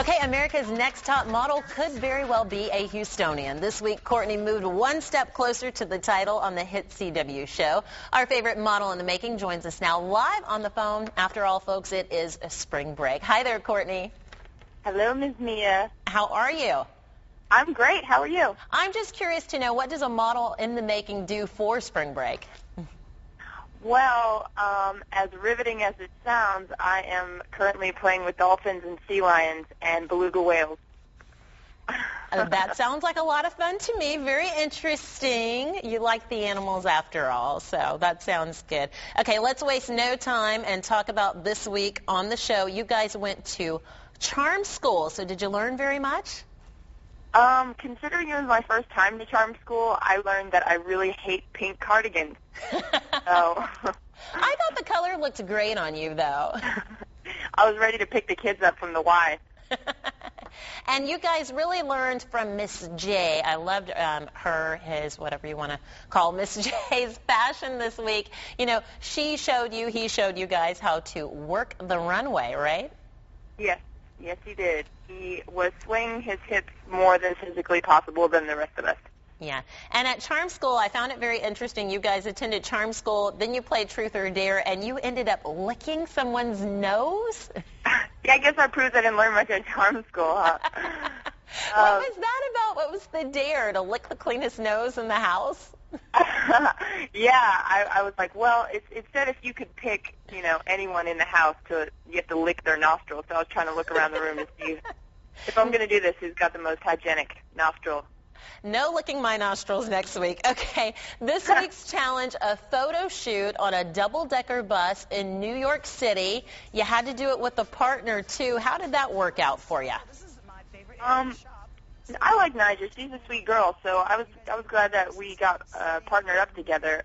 Okay, America's Next Top Model could very well be a Houstonian. This week, Kortnie moved one step closer to the title on the hit CW show. Our favorite model in the making joins us now live on the phone. After all, folks, it is a spring break. Hi there, Kortnie. Hello, Ms. Mia. How are you? I'm great. How are you? I'm just curious to know, what does a model in the making do for spring break? Well, as riveting as it sounds, I am currently playing with dolphins and sea lions and beluga whales. That sounds like a lot of fun to me. Very interesting. You like the animals after all, so that sounds good. Okay, let's waste no time and talk about this week on the show. You guys went to charm school, so did you learn very much? Considering it was my first time to charm school, I learned that I really hate pink cardigans. So I thought the color looked great on you, though. I was ready to pick the kids up from the Y. And you guys really learned from Miss J. I loved her, his, whatever you want to call Miss J's fashion this week. You know, she showed you, he showed you guys how to work the runway, right? Yes. Yes, he did. He was swinging his hips more than physically possible than the rest of us. Yeah. And at charm school, I found it very interesting. You guys attended charm school, then you played Truth or Dare, and you ended up licking someone's nose? Yeah, I guess I proved I didn't learn much at charm school, huh? What was that about? What was the dare? To lick the cleanest nose in the house? Yeah, I was like, well, it said if you could pick, anyone in the house, you have to lick their nostrils. So I was trying to look around the room to see if I'm going to do this, who's got the most hygienic nostril. No licking my nostrils next week. Okay, this week's challenge, a photo shoot on a double-decker bus in New York City. You had to do it with a partner, too. How did that work out for you? I like Niger. She's a sweet girl, so I was glad that we got partnered up together.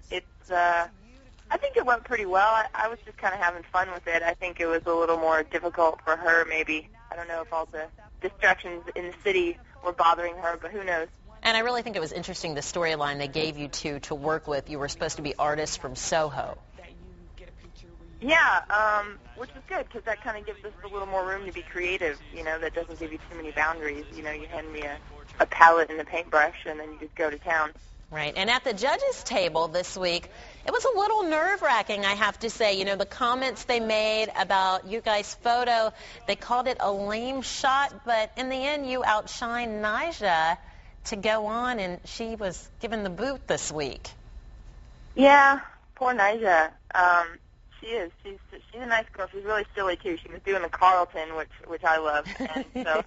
I think it went pretty well. I was just kind of having fun with it. I think it was a little more difficult for her, maybe. I don't know if all the distractions in the city were bothering her, but who knows. And I really think it was interesting, the storyline they gave you to work with. You were supposed to be artists from Soho. Yeah, which is good because that kind of gives us a little more room to be creative, that doesn't give you too many boundaries. You hand me a palette and a paintbrush and then you just go to town. Right. And at the judges' table this week, it was a little nerve-wracking, I have to say. The comments they made about you guys' photo, they called it a lame shot, but in the end you outshined Nyjah to go on, and she was given the boot this week. Yeah, poor Nyjah. She is. She's a nice girl. She's really silly too. She was doing the Carlton, which I love. And so,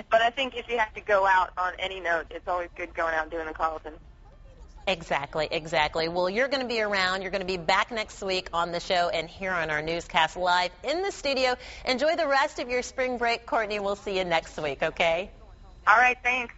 but I think if you have to go out on any note, it's always good going out and doing the Carlton. Exactly, exactly. Well, you're going to be around. You're going to be back next week on the show and here on our newscast live in the studio. Enjoy the rest of your spring break, Kortnie. We'll see you next week, okay? All right, thanks.